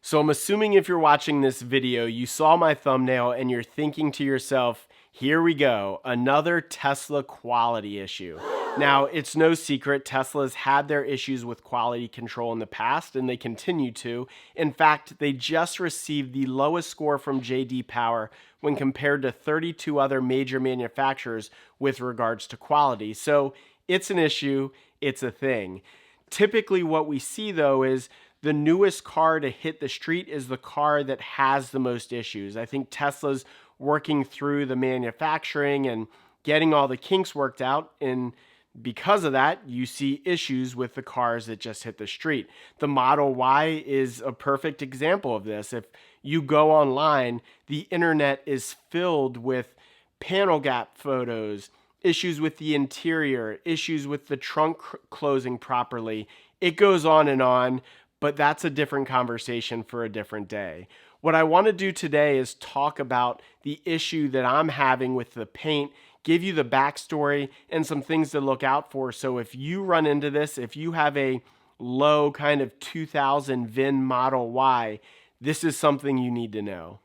So I'm assuming if you're watching this video, you saw my thumbnail and you're thinking to yourself, here we go, another Tesla quality issue. Now, it's no secret Tesla's had their issues with quality control in the past and they continue to. In fact, they just received the lowest score from JD Power when compared to 32 other major manufacturers with regards to quality. So it's an issue, it's a thing. Typically, what we see though is the newest car to hit the street is the car that has the most issues. I think Tesla's working through the manufacturing and getting all the kinks worked out. And because of that, you see issues with the cars that just hit the street. The Model Y is a perfect example of this. If you go online, the internet is filled with panel gap photos, issues with the interior, issues with the trunk closing properly. It goes on, but that's a different conversation for a different day. What I want to do today is talk about the issue that I'm having with the paint, give you the backstory and some things to look out for. So if you run into this, if you have a low kind of 2000 VIN Model Y, this is something you need to know.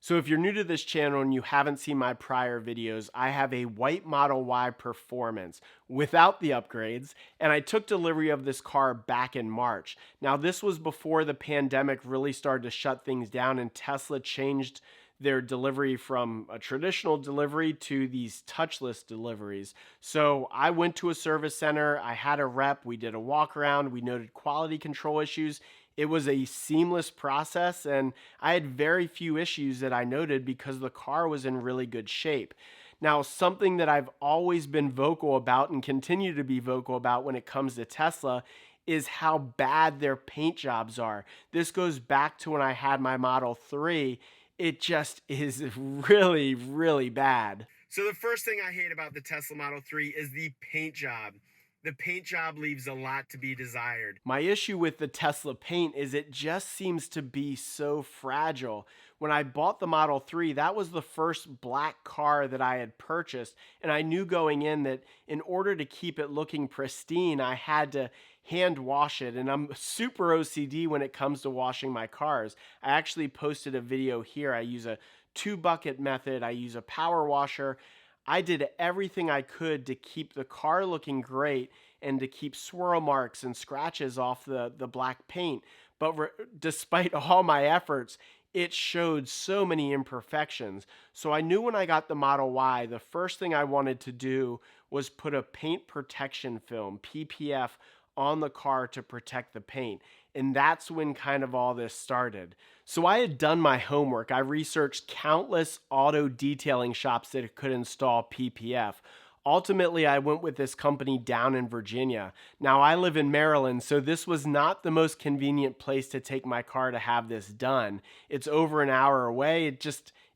So if you're new to this channel and you haven't seen my prior videos, I have a white Model Y Performance without the upgrades, and I took delivery of this car back in March. Now this was before the pandemic really started to shut things down and Tesla changed their delivery from a traditional delivery to these touchless deliveries. So I went to a service center, I had a rep, we did a walk around, we noted quality control issues. It was a seamless process and I had very few issues that I noted because the car was in really good shape. Now, something that I've always been vocal about and continue to be vocal about when it comes to Tesla is how bad their paint jobs are. This goes back to when I had my Model 3. It just is really, really bad. So the first thing I hate about the Tesla Model 3 is the paint job. The paint job leaves a lot to be desired. My issue with the Tesla paint is it just seems to be so fragile. When I bought the Model 3, that was the first black car that I had purchased, and I knew going in that in order to keep it looking pristine, I had to hand wash it, and I'm super OCD when it comes to washing my cars. I actually posted a video here. I use a 2-bucket method. I use a power washer. I did everything I could to keep the car looking great and to keep swirl marks and scratches off the black paint. But despite all my efforts, it showed so many imperfections. So I knew when I got the Model Y, the first thing I wanted to do was put a paint protection film, PPF, on the car to protect the paint. And that's when kind of all this started. So I had done my homework. I researched countless auto detailing shops that could install PPF. Ultimately, I went with this company down in Virginia. Now, I live in Maryland, so this was not the most convenient place to take my car to have this done. It's over an hour away.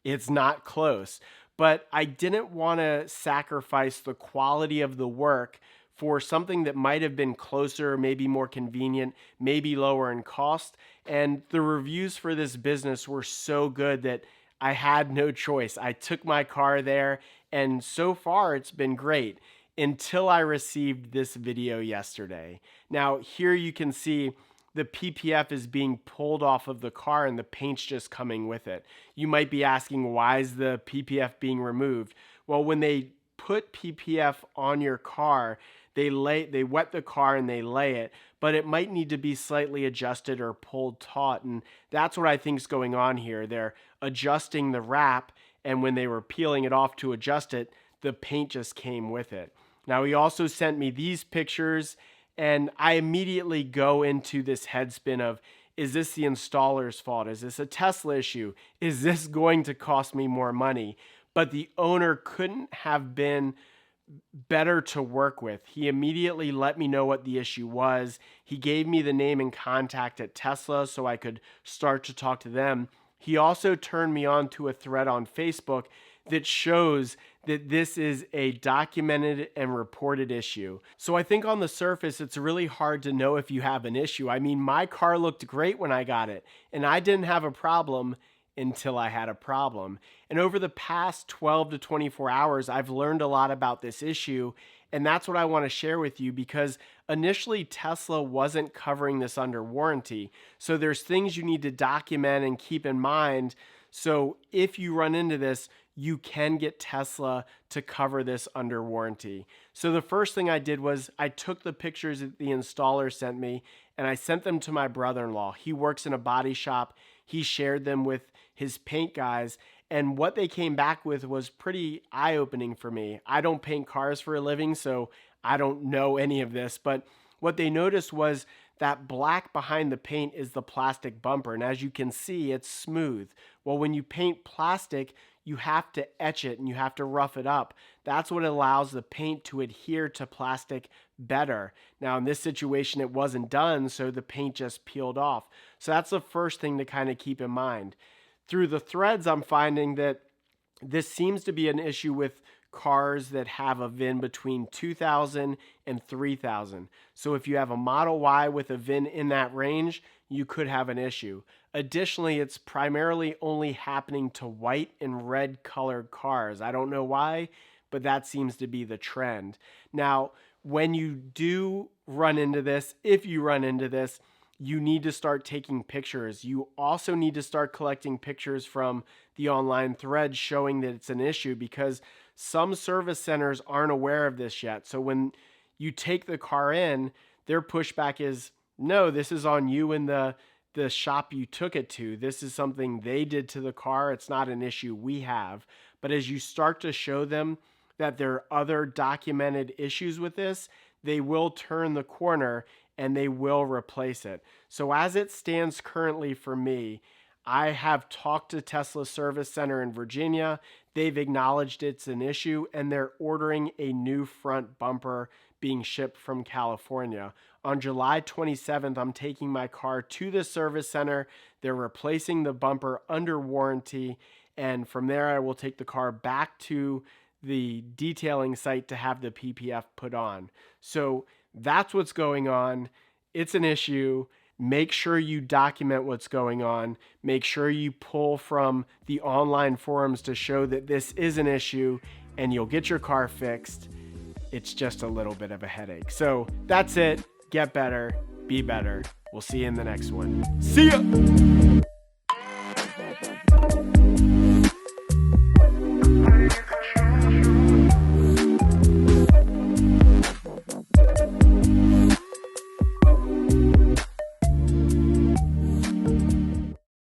It's not close. But I didn't want to sacrifice the quality of the work for something that might have been closer, maybe more convenient, maybe lower in cost. And the reviews for this business were so good that I had no choice. I took my car there, and so far it's been great until I received this video yesterday. Now, here you can see the PPF is being pulled off of the car and the paint's just coming with it. You might be asking, why is the PPF being removed? Well, when they put PPF on your car, they wet the car and they lay it, but it might need to be slightly adjusted or pulled taut, and that's what I think is going on here. They're adjusting the wrap, and when they were peeling it off to adjust it, the paint just came with it. Now, he also sent me these pictures, and I immediately go into this headspin of, is this the installer's fault? Is this a Tesla issue? Is this going to cost me more money? But the owner couldn't have been better to work with. He immediately let me know what the issue was. He gave me the name and contact at Tesla so I could start to talk to them. He also turned me on to a thread on Facebook that shows that this is a documented and reported issue. So I think on the surface, it's really hard to know if you have an issue. I mean, my car looked great when I got it, and I didn't have a problem until I had a problem. And over the past 12 to 24 hours, I've learned a lot about this issue. And that's what I want to share with you, because initially Tesla wasn't covering this under warranty. So there's things you need to document and keep in mind. So if you run into this, you can get Tesla to cover this under warranty. So the first thing I did was I took the pictures that the installer sent me and I sent them to my brother-in-law. He works in a body shop. He shared them with his paint guys, and what they came back with was pretty eye-opening for me. I don't paint cars for a living, so I don't know any of this, but what they noticed was that black behind the paint is the plastic bumper, and as you can see, it's smooth. Well, when you paint plastic, you have to etch it and you have to rough it up. That's what allows the paint to adhere to plastic better. Now, in this situation, it wasn't done, so the paint just peeled off. So that's the first thing to kind of keep in mind. Through the threads, I'm finding that this seems to be an issue with cars that have a VIN between 2,000 and 3,000. So if you have a Model Y with a VIN in that range, you could have an issue. Additionally, it's primarily only happening to white and red colored cars. I don't know why, but that seems to be the trend. Now, when you do run into this, if you run into this, you need to start taking pictures. You also need to start collecting pictures from the online thread showing that it's an issue, because some service centers aren't aware of this yet. So when you take the car in, their pushback is, no, this is on you and the shop you took it to. This is something they did to the car. It's not an issue we have. But as you start to show them that there are other documented issues with this, they will turn the corner and they will replace it. So as it stands currently for me, I have talked to Tesla Service Center in Virginia. They've acknowledged it's an issue and they're ordering a new front bumper being shipped from California. On July 27th, I'm taking my car to the service center. They're replacing the bumper under warranty. And from there, I will take the car back to the detailing site to have the PPF put on. So that's what's going on. It's an issue. Make sure you document what's going on. Make sure you pull from the online forums to show that this is an issue, and you'll get your car fixed. It's just a little bit of a headache. So that's it. Get better. Be better. We'll see you in the next one. See ya!